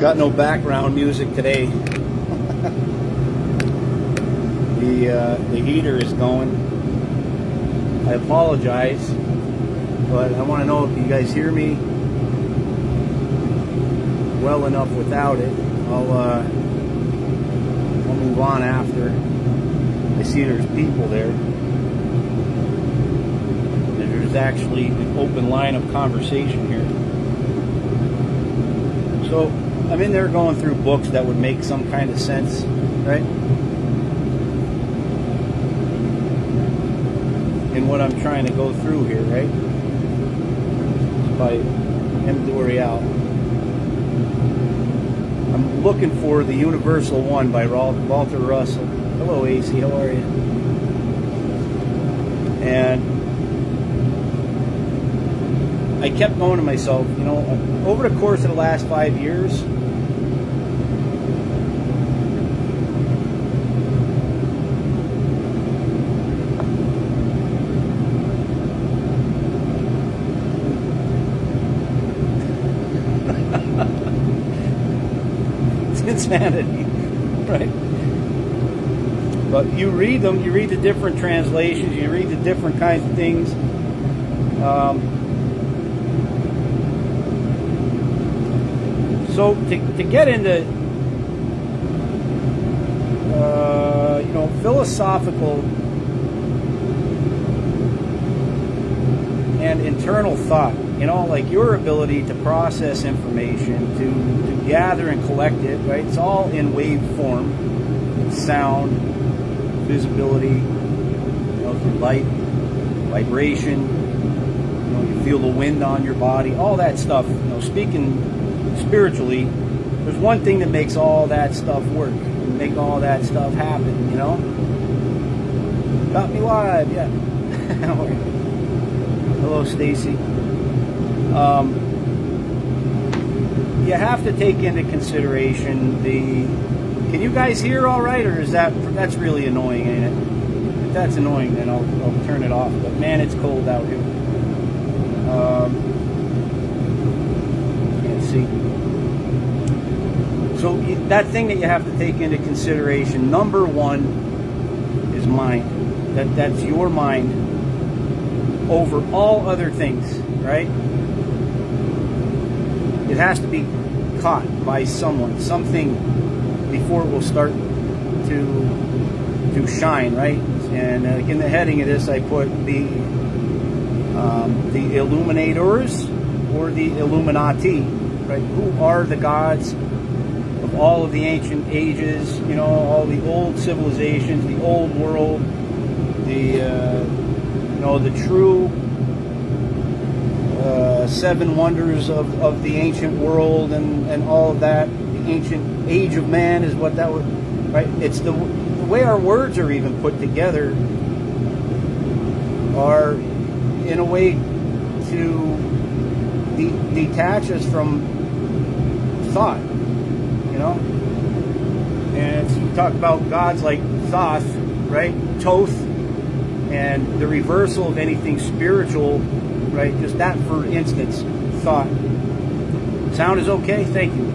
Got no background music today. The heater is going. I apologize, but I want to know if you guys hear me well enough without it. I'll move on after. I see there's people there. There's actually an open line of conversation here. So I'm in there going through books that would make some kind of sense, right? In what I'm trying to go through here, right? By M. D'Oreal. I'm looking for The Universal One by Walter Russell. Hello, AC, how are you? And I kept going to myself, you know, over the course of the last 5 years, it's insanity, right? But you read them, you read the different translations, you read the different kinds of things. So to get into you know, philosophical and internal thought, you know, like your ability to process information, to gather and collect it, right? It's all in wave form, sound, visibility, you know, through light, vibration, you know, you feel the wind on your body, all that stuff. You know, speaking spiritually, there's one thing that makes all that stuff work and make all that stuff happen, you know? Got me live, yeah. Hello, Stacy. You have to take into consideration can you guys hear all right, or is that's really annoying, ain't it? If that's annoying, then I'll turn it off. But man, it's cold out here. Can't see. So that thing that you have to take into consideration, number one, is mind. That's your mind over all other things, right? It has to be caught by someone, something, before it will start to shine, right? And in the heading of this, I put the Illuminators or the Illuminati, right? Who are the gods of all of the ancient ages? You know, all the old civilizations, the old world, you know, the true seven wonders of the ancient world and all of that. The ancient age of man is what that would, right? It's the way our words are even put together are in a way to detach us from thought, you know? And we talk about gods like Thoth, right? Thoth, and the reversal of anything spiritual, right? Just that, for instance, thought. Sound is okay? Thank you.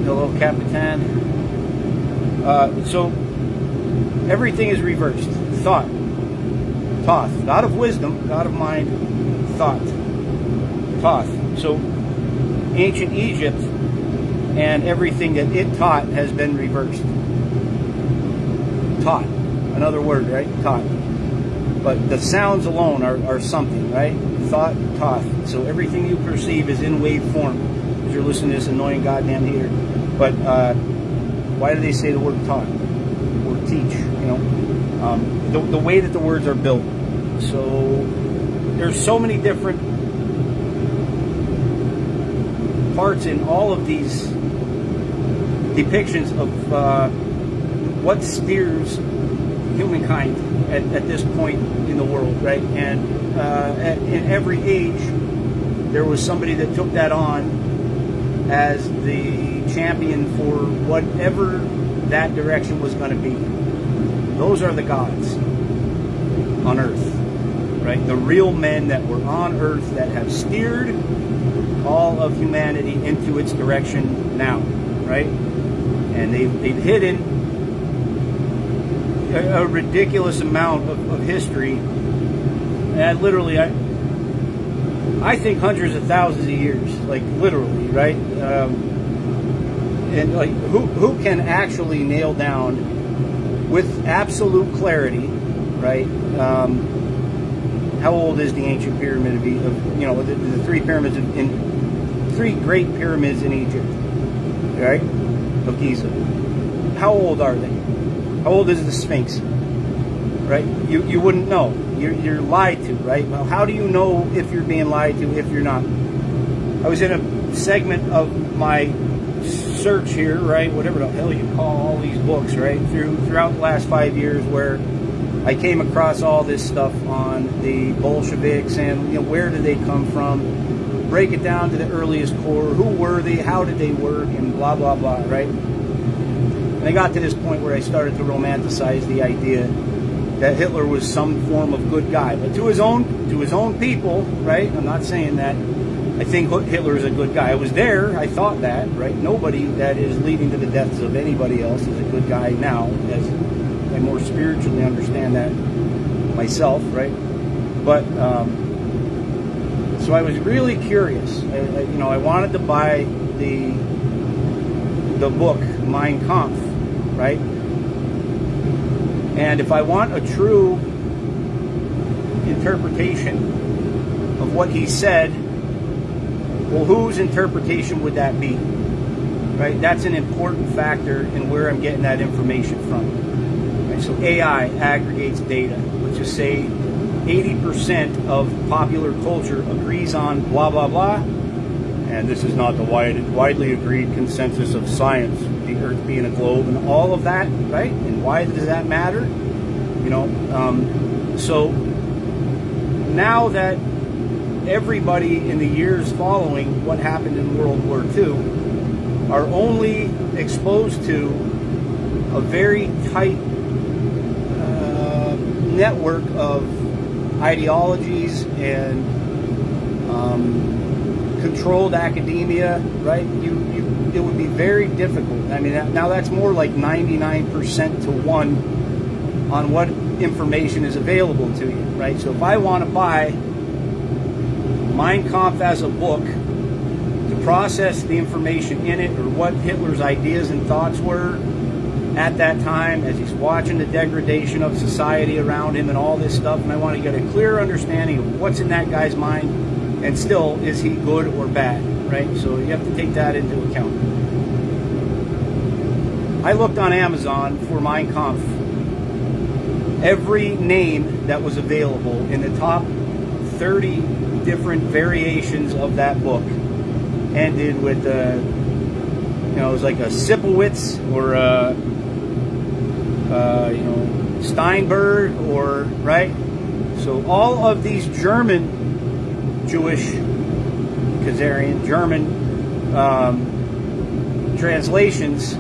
Hello, Capitan. So, everything is reversed. Thought. Thoth. God of wisdom, God of mind, thought. Thoth. So, ancient Egypt and everything that it taught has been reversed. Taught. Another word, right? Taught. But the sounds alone are something, right? Thought, Thoth. So everything you perceive is in wave form. As you're listening to this annoying goddamn heater. But why do they say the word taught or teach? You know, the way that the words are built. So there's so many different parts in all of these depictions of what steers humankind at this point in the world, right? And in every age, there was somebody that took that on as the champion for whatever that direction was going to be. Those are the gods on earth, right? The real men that were on Earth that have steered all of humanity into its direction now, right? And they've hidden a ridiculous amount of history, and literally, I think hundreds of thousands of years, like literally, right? And like, who can actually nail down with absolute clarity, right? How old is the ancient pyramid of the three pyramids three great pyramids in Egypt, right? Of Giza. How old are they? How old is the Sphinx? Right? You wouldn't know. You're lied to, right? Well, how do you know if you're being lied to if you're not? I was in a segment of my search here, right? Whatever the hell you call all these books, right? Throughout the last 5 years, where I came across all this stuff on the Bolsheviks and where did they come from? Break it down to the earliest core. Who were they? How did they work? And blah blah blah, right? And I got to this point where I started to romanticize the idea that Hitler was some form of good guy, but to his own people, right? I'm not saying that I think Hitler is a good guy. I was there. I thought that, right? Nobody that is leading to the deaths of anybody else is a good guy now, as I more spiritually understand that myself, right? But so I was really curious. I wanted to buy the book Mein Kampf, right? And if I want a true interpretation of what he said, well, whose interpretation would that be? Right? That's an important factor in where I'm getting that information from. Right? So AI aggregates data. Let's just say 80% of popular culture agrees on blah, blah, blah. And this is not the widely agreed consensus of science, the Earth being a globe and all of that, right? And why does that matter? So now that everybody in the years following what happened in World War II are only exposed to a very tight network of ideologies and controlled academia, right? It would be very difficult. I mean, now that's more like 99% to 1 on what information is available to you, right? So if I want to buy Mein Kampf as a book to process the information in it, or what Hitler's ideas and thoughts were at that time as he's watching the degradation of society around him and all this stuff, and I want to get a clear understanding of what's in that guy's mind, and still, is he good or bad, right? So you have to take that into account. I looked on Amazon for Mein Kampf. Every name that was available in the top 30 different variations of that book ended with it was like a Sipowitz or a Steinberg, or right. So all of these German Jewish Khazarian German translations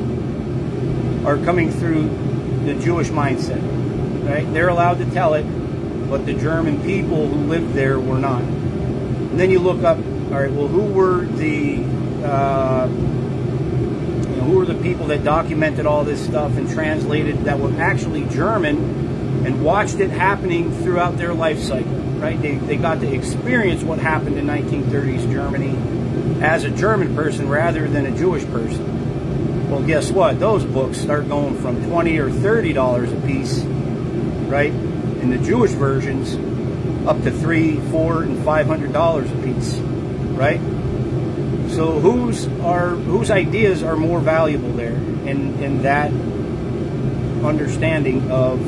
are coming through the Jewish mindset, right? They're allowed to tell it, but the German people who lived there were not. And then you look up, all right, well, who were the people that documented all this stuff and translated that were actually German and watched it happening throughout their life cycle, right? They got to experience what happened in 1930s Germany as a German person rather than a Jewish person. Well, guess what? Those books start going from $20 or $30 a piece, right? In the Jewish versions, up to $300, $400, and $500 a piece, right? So whose ideas are more valuable there in that understanding of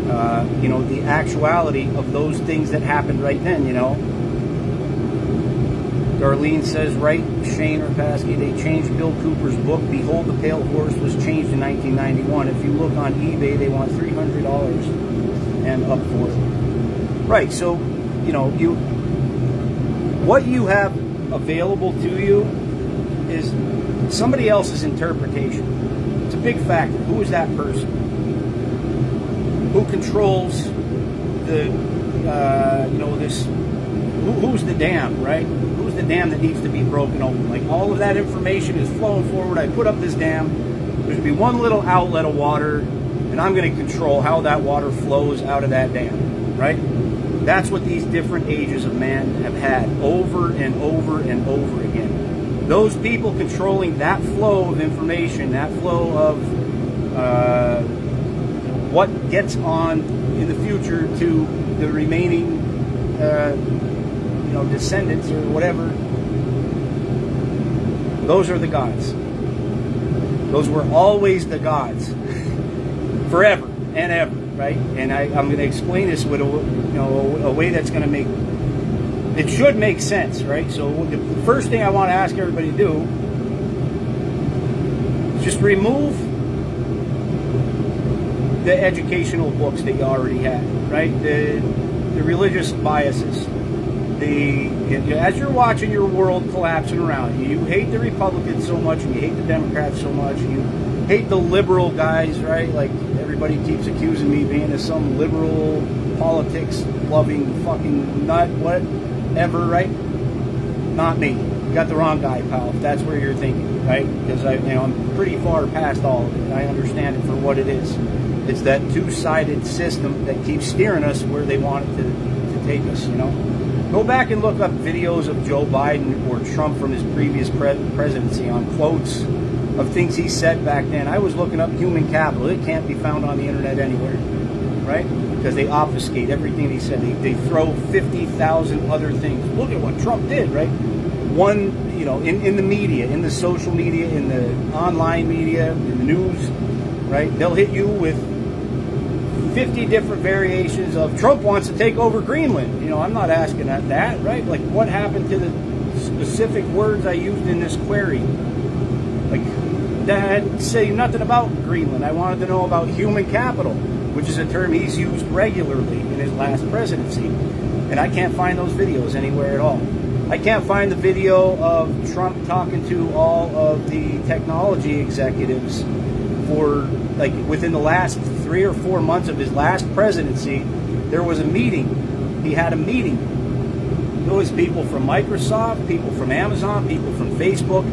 the actuality of those things that happened right then, Darlene says, right, Shane Rapaski, they changed Bill Cooper's book, Behold the Pale Horse, was changed in 1991. If you look on eBay, they want $300 and up for it. Right, so, what you have available to you is somebody else's interpretation. It's a big factor. Who is that person? Who controls the this, who's the dam, right? Who's the dam that needs to be broken open? Like, all of that information is flowing forward. I put up this dam. There's going to be one little outlet of water, and I'm going to control how that water flows out of that dam, right? That's what these different ages of man have had over and over and over again. Those people controlling that flow of information, that flow of what gets on in the future to the remaining descendants or whatever, those are the gods. Those were always the gods, forever and ever, right? And I'm going to explain this with a way that's going to make it should make sense, right? So the first thing I want to ask everybody to do is just remove the educational books that you already had, right? The religious biases. As you're watching your world collapsing around you, you hate the Republicans so much, and you hate the Democrats so much, and you hate the liberal guys, right? Like, everybody keeps accusing me of being some liberal politics loving fucking nut, whatever, right? Not me. You got the wrong guy, pal, if that's where you're thinking, right? Because I'm pretty far past all of it. I understand it for what it is. It's that two-sided system that keeps steering us where they want it to take us, Go back and look up videos of Joe Biden or Trump from his previous presidency on quotes of things he said back then. I was looking up human capital. It can't be found on the internet anywhere, right? Because they obfuscate everything he said. They throw 50,000 other things. Look at what Trump did, right? One, in the media, in the social media, in the online media, in the news, right? They'll hit you with 50 different variations of Trump wants to take over Greenland. I'm not asking that, right? Like, what happened to the specific words I used in this query? Like, that say nothing about Greenland. I wanted to know about human capital, which is a term he's used regularly in his last presidency. And I can't find those videos anywhere at all. I can't find the video of Trump talking to all of the technology executives for, like, within the last 3 or 4 months of his last presidency. There was a meeting. He had a meeting. There was people from Microsoft, people from Amazon, people from Facebook,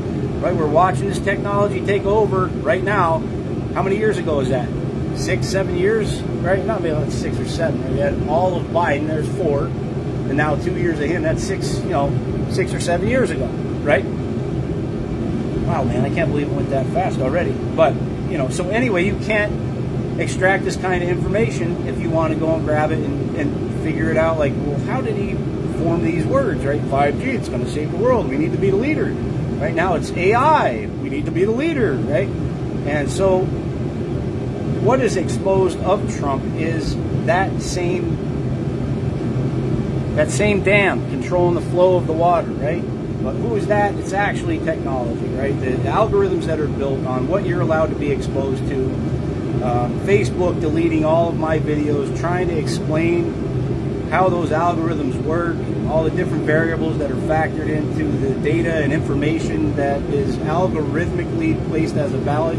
right? We're watching this technology take over right now. How many years ago is that? 6, 7 years, right? Not maybe like 6 or 7. We had all of Biden, there's 4, and now 2 years of him, that's 6 or 7 years ago, right? Wow, man, I can't believe it went that fast already. But, so anyway, you can't extract this kind of information if you want to go and grab it and figure it out. Like, well, how did he form these words, right? 5G, it's going to save the world. We need to be the leader. Right now it's AI. We need to be the leader, right? And so what is exposed of Trump is that same dam controlling the flow of the water, right? But who is that? It's actually technology, right? The algorithms that are built on what you're allowed to be exposed to. Facebook deleting all of my videos, trying to explain how those algorithms work, all the different variables that are factored into the data and information that is algorithmically placed as a valid,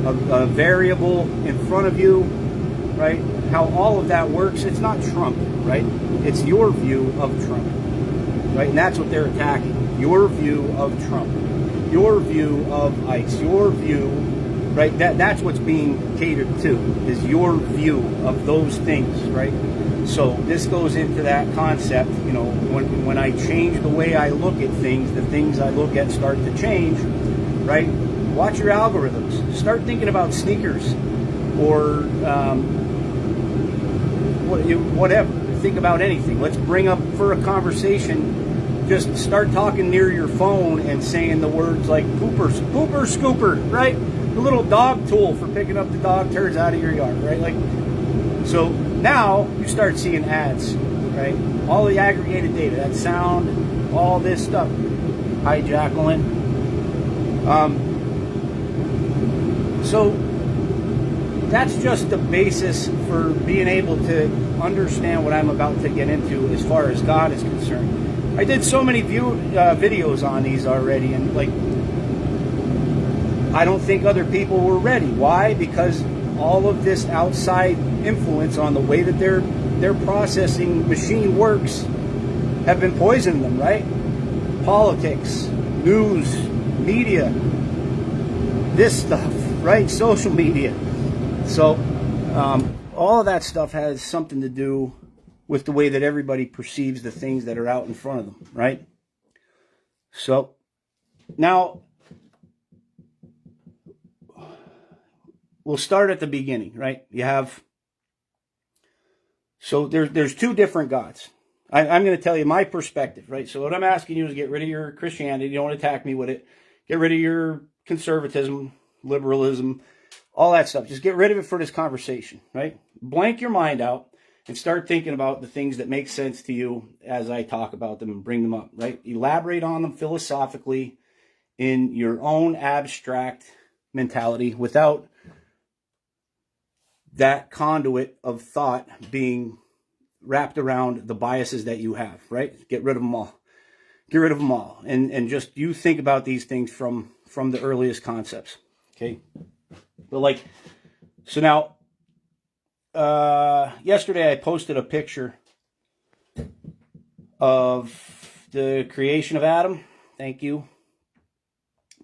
a variable in front of you, right? How all of that works. It's not Trump, right? It's your view of Trump, right? And that's what they're attacking. Your view of Trump, your view of ICE, your view, right? That's what's being catered to, is your view of those things, right? So this goes into that concept, when I change the way I look at things, the things I look at start to change, right? Watch your algorithms. Start thinking about sneakers or whatever. Think about anything. Let's bring up for a conversation. Just start talking near your phone and saying the words like pooper, scooper, right? The little dog tool for picking up the dog turds out of your yard, right? Like, so now you start seeing ads, right? All the aggregated data, that sound, all this stuff. Hi, Jacqueline. So that's just the basis for being able to understand what I'm about to get into as far as God is concerned. I did so many videos on these already, and like, I don't think other people were ready. Why? Because all of this outside influence on the way that they're their processing machine works have been poisoning them, right? Politics, news, media, this stuff, right? Social media. So all of that stuff has something to do with the way that everybody perceives the things that are out in front of them, right? So now we'll start at the beginning, right? You have, so there's two different gods. I'm going to tell you my perspective, right? So what I'm asking you is get rid of your Christianity. You don't attack me with it. Get rid of your conservatism, liberalism, all that stuff. Just get rid of it for this conversation, right? Blank your mind out and start thinking about the things that make sense to you as I talk about them and bring them up, right? Elaborate on them philosophically in your own abstract mentality without that conduit of thought being wrapped around the biases that you have, right? Get rid of them all. Get rid of them all. And just you think about these things from the earliest concepts, okay? But like, so now, yesterday I posted a picture of the creation of Adam. Thank you,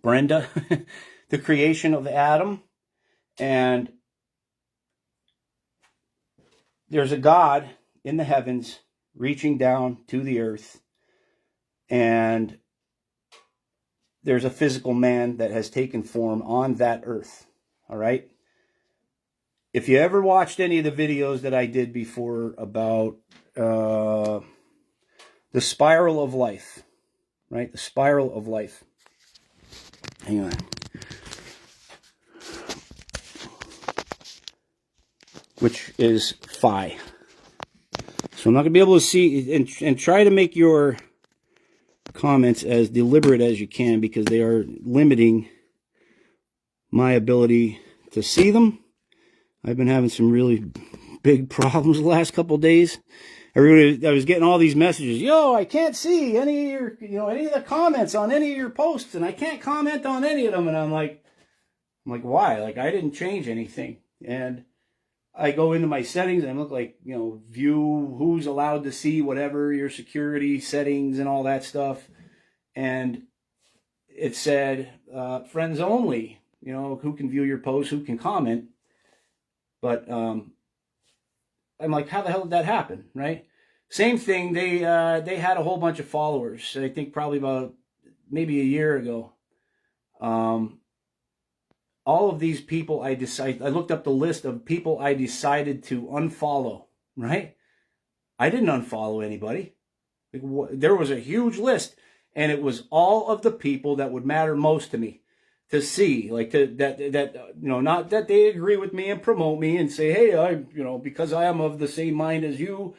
Brenda. The creation of Adam. And there's a God in the heavens reaching down to the earth, and there's a physical man that has taken form on that earth. All right. If you ever watched any of the videos that I did before about the spiral of life, right? The spiral of life. Hang on. Which is phi. So I'm not going to be able to see, and try to make your comments as deliberate as you can, because they are limiting my ability to see them. I've been having some really big problems the last couple of days. Everybody, I was getting all these messages. Yo, I can't see any of your, any of the comments on any of your posts, and I can't comment on any of them. And I'm like, why? Like, I didn't change anything. And I go into my settings and I look like, view who's allowed to see whatever, your security settings and all that stuff. And it said, friends only, who can view your posts, who can comment. But I'm like, how the hell did that happen, right? Same thing, they had a whole bunch of followers, I think probably about maybe a year ago. All of these people I looked up the list of people I decided to unfollow, right? I didn't unfollow anybody. There was a huge list, and it was all of the people that would matter most to me to see, like not that they agree with me and promote me and say, hey, because I am of the same mind as you,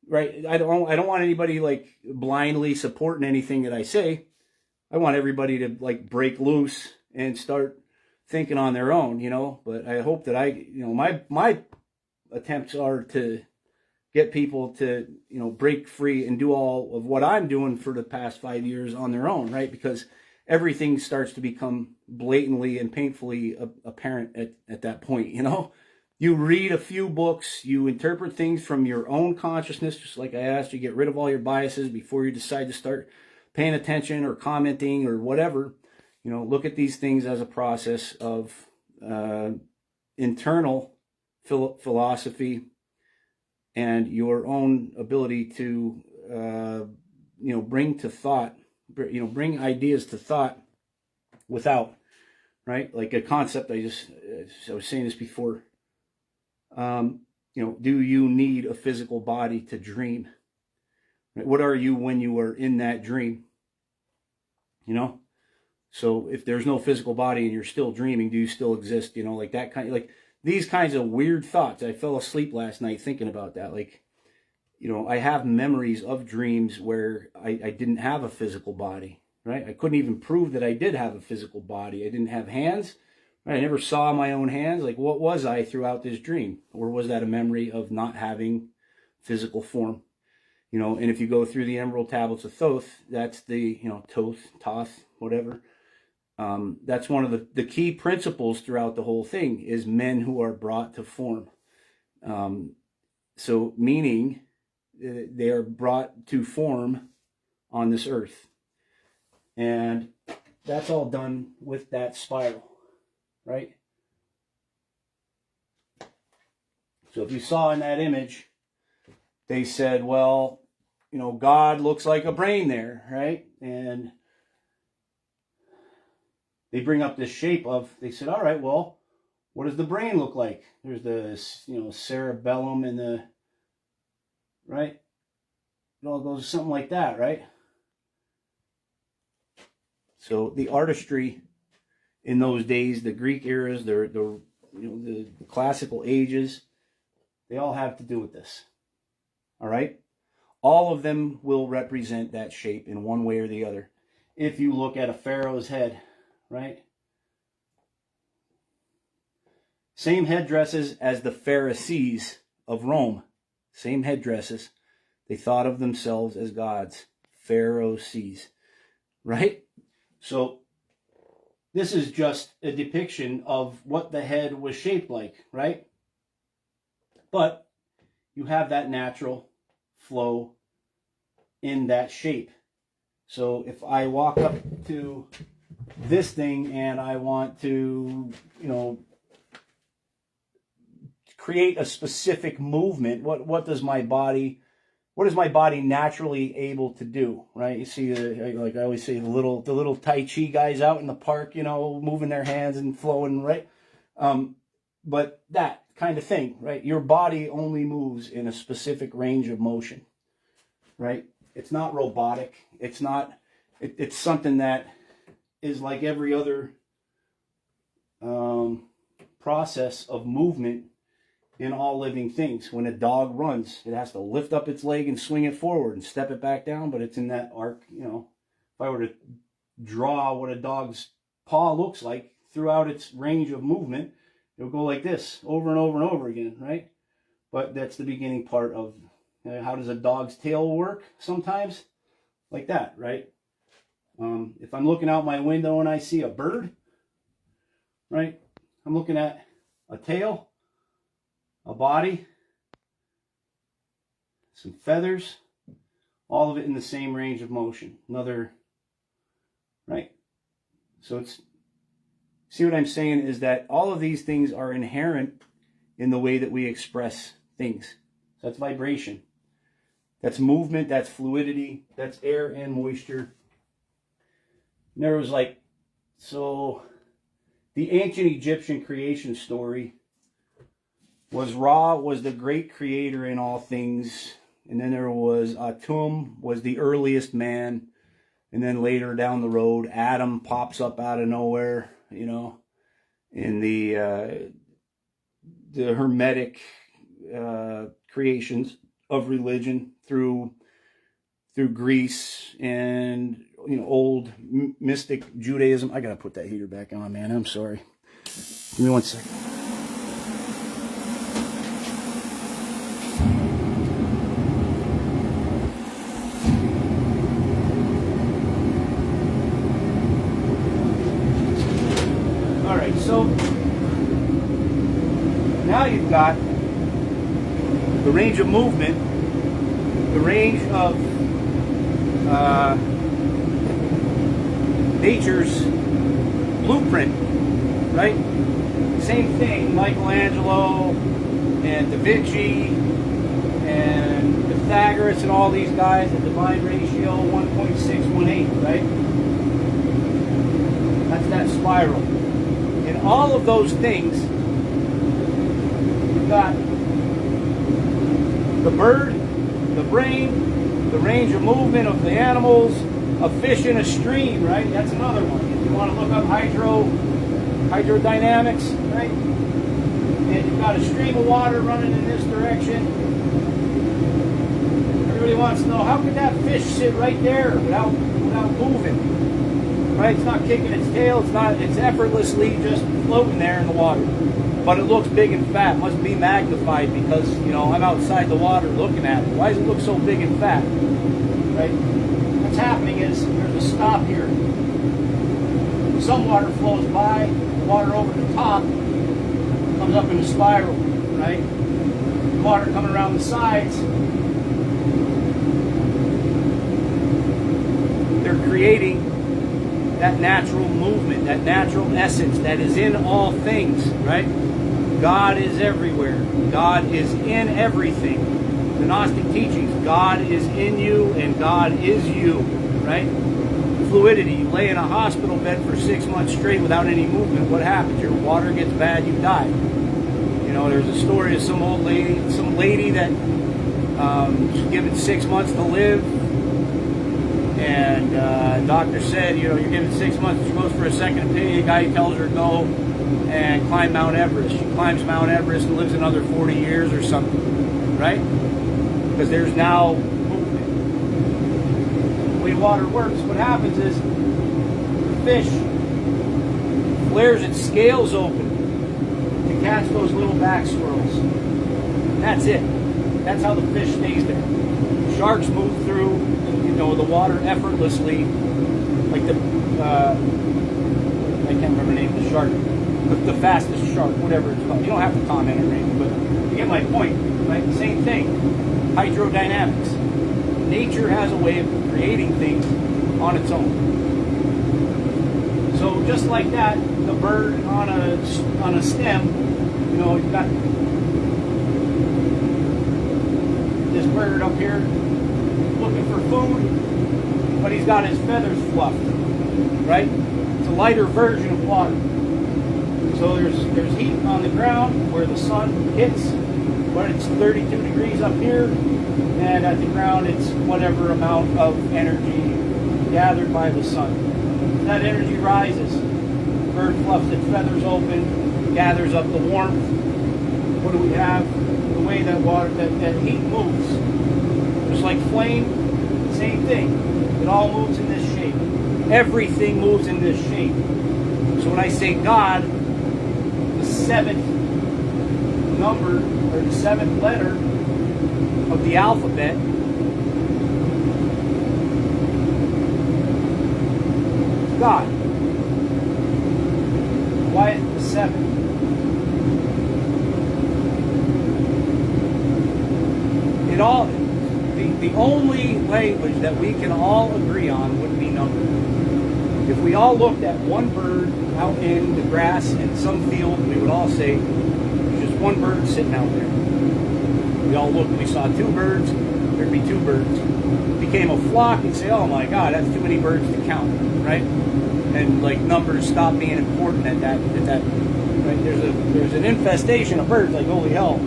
right? I don't want anybody like blindly supporting anything that I say. I want everybody to like break loose and start thinking on their own, but I hope that my attempts are to get people to, break free and do all of what I'm doing for the past 5 years on their own, right? Because everything starts to become blatantly and painfully apparent at that point, You read a few books, you interpret things from your own consciousness, just like I asked you, get rid of all your biases before you decide to start paying attention or commenting or whatever. Look at these things as a process of internal philosophy and your own ability to, bring to thought, bring ideas to thought without, right? Like a concept I was saying this before. Do you need a physical body to dream? Right? What are you when you are in that dream? So if there's no physical body and you're still dreaming, do you still exist? Like that kind of, like these kinds of weird thoughts. I fell asleep last night thinking about that. Like, I have memories of dreams where I didn't have a physical body, right? I couldn't even prove that I did have a physical body. I didn't have hands. Right? I never saw my own hands. Like, what was I throughout this dream? Or was that a memory of not having physical form? And if you go through the Emerald Tablets of Thoth, that's the, Thoth, whatever. That's one of the key principles throughout the whole thing is men who are brought to form. So meaning they are brought to form on this earth. And that's all done with that spiral, right? So if you saw in that image, they said, well, you know, God looks like a brain there, right? And they bring up this shape of, they said, all right, well, what does the brain look like? There's the, you know, cerebellum and the, right? It all goes something like that, right? So the artistry in those days, the Greek eras, the classical ages, they all have to do with this. All right? All of them will represent that shape in one way or the other. If you look at a pharaoh's head, right? Same headdresses as the Pharisees of Rome. Same headdresses. They thought of themselves as gods. Pharisees. Right? So this is just a depiction of what the head was shaped like, right? But you have that natural flow in that shape. So if I walk up to this thing and I want to, you know, create a specific movement, what is my body naturally able to do, right? You see, like I always say, the little Tai Chi guys out in the park, you know, moving their hands and flowing, right? But that kind of thing, right? Your body only moves in a specific range of motion, right? It's not robotic. It's not. It's something that is like every other process of movement in all living things. When a dog runs, it has to lift up its leg and swing it forward and step it back down, but it's in that arc, you know. If I were to draw what a dog's paw looks like throughout its range of movement, it'll go like this over and over and over again, right? But that's the beginning part of how does a dog's tail work sometimes? Like that, right? If I'm looking out my window and I see a bird, right? I'm looking at a tail, a body, some feathers, all of it in the same range of motion. Another, right? So it's, see what I'm saying is that all of these things are inherent in the way that we express things. So that's vibration. That's movement, that's fluidity, that's air and moisture. And there was like, so the ancient Egyptian creation story was Ra was the great creator in all things. And then there was Atum was the earliest man. And then later down the road, Adam pops up out of nowhere, you know, in the Hermetic creations of religion through Greece and, you know, old mystic Judaism. I gotta put that heater back on, man. I'm sorry. Give me 1 second. All right, so now you've got the range of movement, the range of nature's blueprint, right? Same thing, Michelangelo and Da Vinci and Pythagoras and all these guys, the divine ratio 1.618, right? That's that spiral. And all of those things, you've got the bird, the brain, the range of movement of the animals, a fish in a stream, right? That's another one. If you want to look up hydrodynamics, right? And you've got a stream of water running in this direction. Everybody wants to know, how could that fish sit right there without moving? Right? It's not kicking its tail, it's effortlessly just floating there in the water. But it looks big and fat. It must be magnified because, you know, I'm outside the water looking at it. Why does it look so big and fat? Right? What's happening is there's a stop here. Some water flows by, water over the top comes up in a spiral, right? water coming around the sides, they're creating that natural movement, that natural essence that is in all things, right? God is everywhere. God is in everything. The Gnostic teachings, God is in you and God is you, right? Fluidity, you lay in a hospital bed for 6 months straight without any movement, what happens? Your water gets bad, you die. You know, there's a story of some lady that was given 6 months to live, and doctor said, you know, you're given 6 months. She goes for a second opinion. The guy tells her go and climb Mount Everest. She climbs Mount Everest and lives another 40 years or something, right? Because there's now movement. The way water works, what happens is the fish flares its scales open to catch those little back swirls. And that's it. That's how the fish stays there. Sharks move through, you know, the water effortlessly, like the I can't remember the name of the shark, but the fastest shark, whatever it's called. You don't have to comment or anything, but you get my point, right? Same thing. Hydrodynamics. Nature has a way of creating things on its own. So just like that, the bird on a stem, you know, you've got this bird up here looking for food, but he's got his feathers fluffed, right? It's a lighter version of water. So there's heat on the ground where the sun hits, but it's 32 degrees up here, and at the ground it's whatever amount of energy gathered by the sun. That energy rises, the bird fluffs its feathers open, gathers up the warmth. What do we have? The way that water, that heat moves. Just like flame, same thing. It all moves in this shape. Everything moves in this shape. So when I say God, the seventh number, or the seventh letter of the alphabet, God. Why is it the seventh? It all, the only language that we can all agree on would be number. If we all looked at one bird out in the grass in some field, we would all say, there's just one bird sitting out there. We all looked and we saw two birds, there'd be two birds. It became a flock, and say, oh my God, that's too many birds to count, right? And like numbers stop being important at that, right? There's an infestation of birds, like holy hell.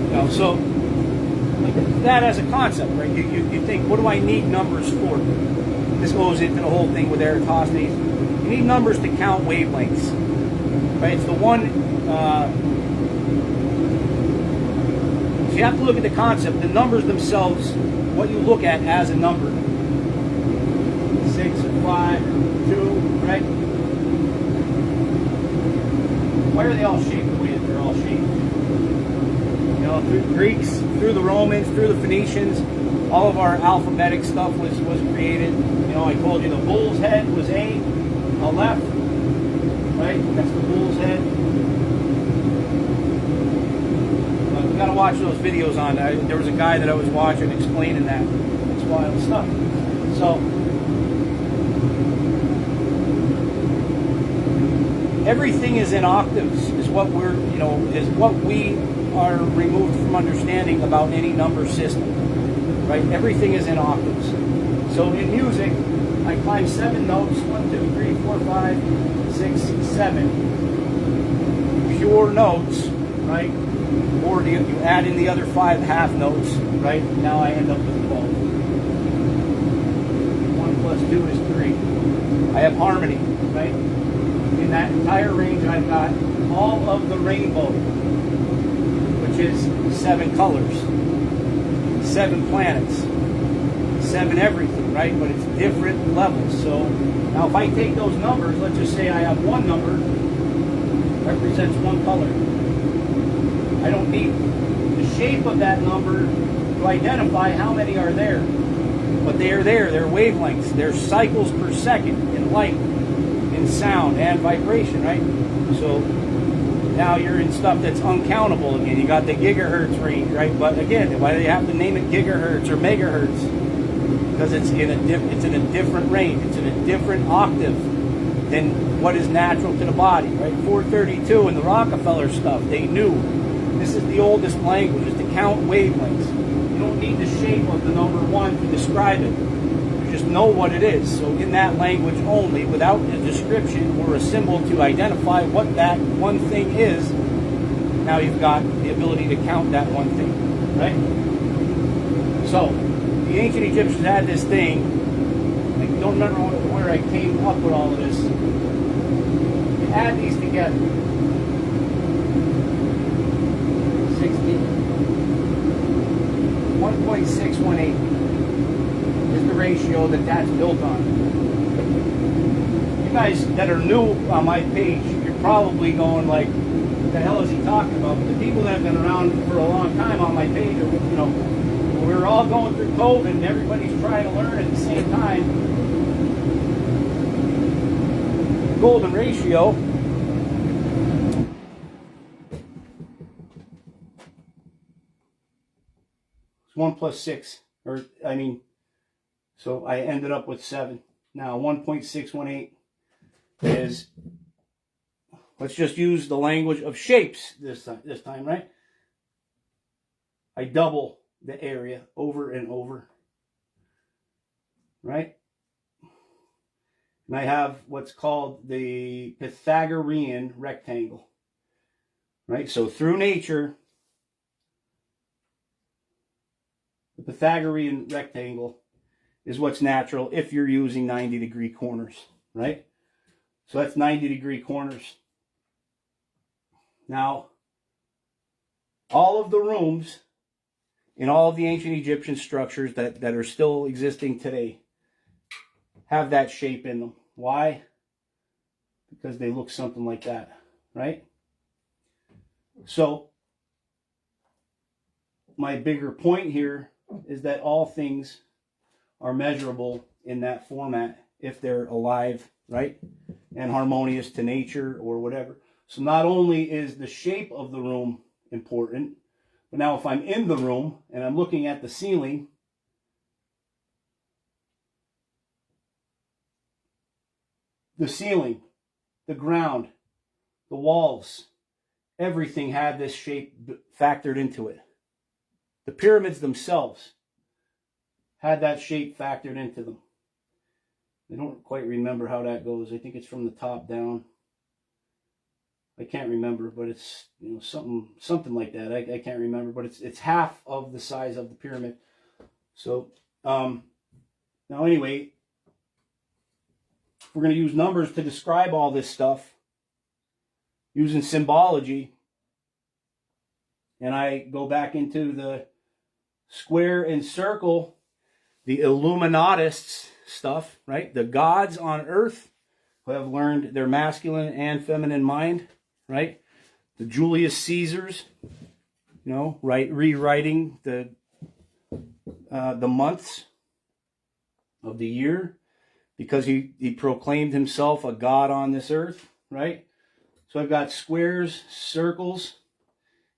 You know, so like that as a concept, right? You think, what do I need numbers for? This goes into the whole thing with Eratosthenes. You need numbers to count wavelengths, right? It's the one. So you have to look at the concept. The numbers themselves, what you look at as a number. 6, 5, 2, right? Why are they all shaped the way that they're all shaped? You know, through the Greeks, through the Romans, through the Phoenicians, all of our alphabetic stuff was created. You know, I told you the bull's head was A, left, right? That's the bull's head. You got to watch those videos on that. There was a guy that I was watching explaining that. It's wild stuff. So everything is in octaves, is what we're, you know, is what we are removed from understanding about any number system, right? Everything is in octaves. So in music, I climb 7 notes, 1, 2, 3, 4, 5, 6, 7, pure notes, right? Or you add in the other 5 half notes, right? Now I end up with 12. 1 plus 2 is 3. I have harmony, right? In that entire range, I've got all of the rainbow, which is 7 colors, 7 planets, 7 everything, right? But it's different levels. So now if I take those numbers, let's just say I have one number, represents one color. I don't need the shape of that number to identify how many are there. But they are there. They're wavelengths. They're cycles per second in light, in sound, and vibration, right? So Now you're in stuff that's uncountable again. You got the gigahertz range, right? But again, why do you have to name it gigahertz or megahertz? Because it's in a different range. It's in a different octave than what is natural to the body, right? 432 and the Rockefeller stuff, they knew. This is the oldest language, is to count wavelengths. You don't need the shape of the number 1 to describe it. You just know what it is. So in that language only, without a description or a symbol to identify what that one thing is, now you've got the ability to count that one thing, right? So, the ancient Egyptians had this thing. I don't remember where I came up with all of this. You add these together. 1.618 is the ratio that's built on. You guys that are new on my page, you're probably going like, what the hell is he talking about? But the people that have been around for a long time on my page are, you know, we're all going through COVID and everybody's trying to learn at the same time. Golden ratio. 1 plus 6, or I mean, so I ended up with 7. Now 1.618 is, let's just use the language of shapes this time, right? I double the area over and over, right? And I have what's called the Pythagorean rectangle, right? So through nature, the Pythagorean rectangle is what's natural if you're using 90-degree corners, right? So that's 90-degree corners. Now, all of the rooms in all of the ancient Egyptian structures that are still existing today have that shape in them. Why? Because they look something like that, right? So, my bigger point here is that all things are measurable in that format if they're alive, right? And harmonious to nature or whatever. So not only is the shape of the room important, but now if I'm in the room and I'm looking at the ceiling, the ground, the walls, everything had this shape factored into it. The pyramids themselves had that shape factored into them. I don't quite remember how that goes. I think it's from the top down. I can't remember, but it's, you know, something like that. I can't remember, but it's half of the size of the pyramid. So now anyway, we're going to use numbers to describe all this stuff using symbology. And I go back into the square and circle, the Illuminatists stuff, right? The gods on earth who have learned their masculine and feminine mind, right? The Julius Caesars, you know, right, rewriting the months of the year because he proclaimed himself a god on this earth, right? So I've got squares, circles.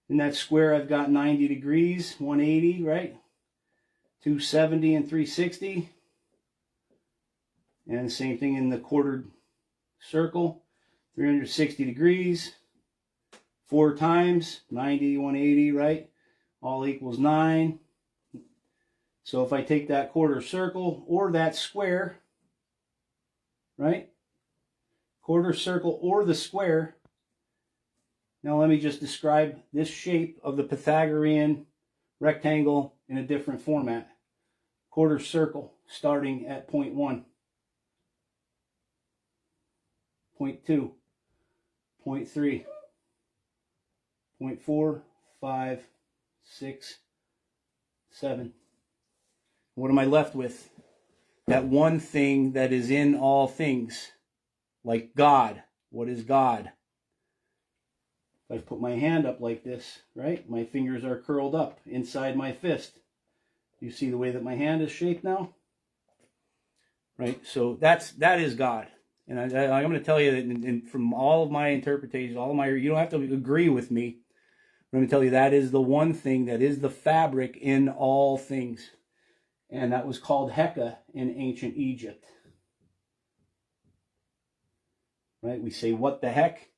In that square, I've got 90 degrees, 180, right? 270 and 360. And the same thing in the quartered circle, 360 degrees. 4 times, 90, 180, right? All equals 9. So if I take that quarter circle or that square, right? Quarter circle or the square. Now let me just describe this shape of the Pythagorean rectangle in a different format. Quarter circle starting at point 1, point 2, point 3, point 4, 5, 6, 7. What am I left with? That one thing that is in all things, like God. What is God? If I put my hand up like this, right? My fingers are curled up inside my fist. You see the way that my hand is shaped now? Right? So that is God. And I'm going to tell you that from all of my interpretations, you don't have to agree with me. I'm going to tell you that is the one thing that is the fabric in all things. And that was called Heka in ancient Egypt. Right? We say, what the heck?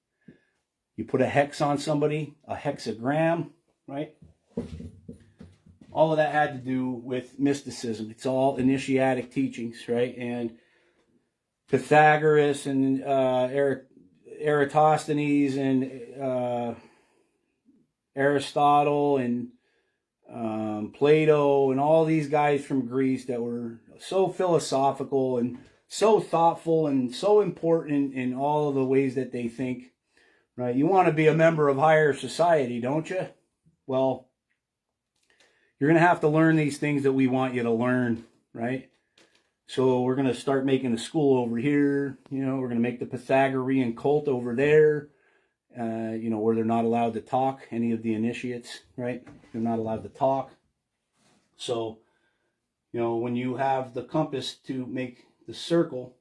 You put a hex on somebody, a hexagram, right? All of that had to do with mysticism. It's all initiatic teachings, right? And Pythagoras and Eratosthenes and Aristotle and Plato and all these guys from Greece that were so philosophical and so thoughtful and so important in all of the ways that they think, right? You want to be a member of higher society, don't you? Well, you're going to have to learn these things that we want you to learn, right? So we're going to start making a school over here. You know, we're going to make the Pythagorean cult over there, you know, where they're not allowed to talk, any of the initiates, right? They're not allowed to talk. So, you know, when you have the compass to make the circle,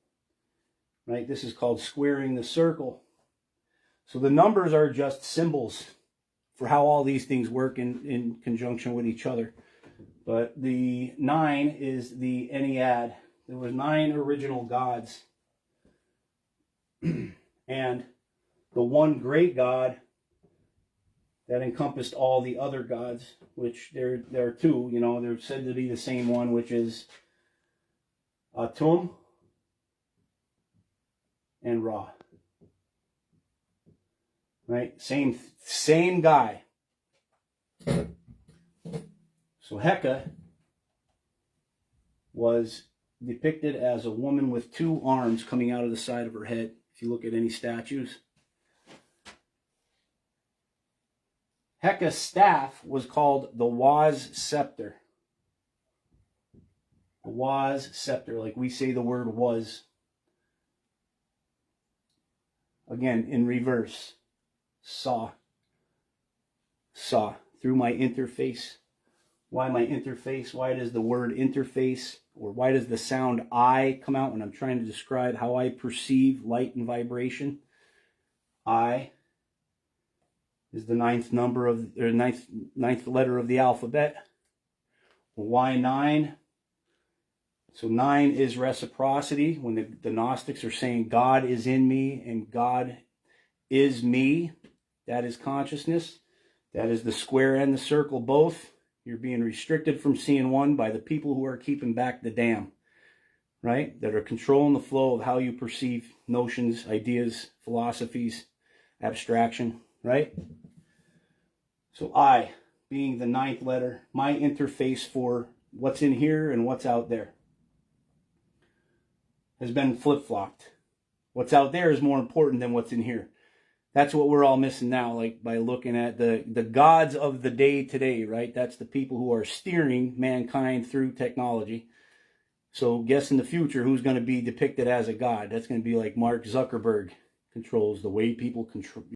right, this is called squaring the circle. So the numbers are just symbols for how all these things work in conjunction with each other. But the 9 is the Ennead. There were 9 original gods. And the one great God that encompassed all the other gods, which there are 2, you know, they're said to be the same one, which is Atum and Ra. Right? Same guy. So Heka was depicted as a woman with 2 arms coming out of the side of her head. If you look at any statues. Heka's staff was called the Waz Scepter. The Waz Scepter, like we say the word was. Again, in reverse. Saw. Through my interface. Why my interface? Why does the word interface, or why does the sound I come out when I'm trying to describe how I perceive light and vibration? I is the 9th number of, or 9th letter of the alphabet. Why 9? So 9 is reciprocity. When the Gnostics are saying God is in me and God is me, that is consciousness. That is the square and the circle both. You're being restricted from seeing one by the people who are keeping back the dam, right? That are controlling the flow of how you perceive notions, ideas, philosophies, abstraction, right? So I, being the 9th letter, my interface for what's in here and what's out there, has been flip-flopped. What's out there is more important than what's in here. That's what we're all missing now, like by looking at the gods of the day today, right? That's the people who are steering mankind through technology. So guess in the future who's going to be depicted as a god. That's going to be like Mark Zuckerberg controls the way people control.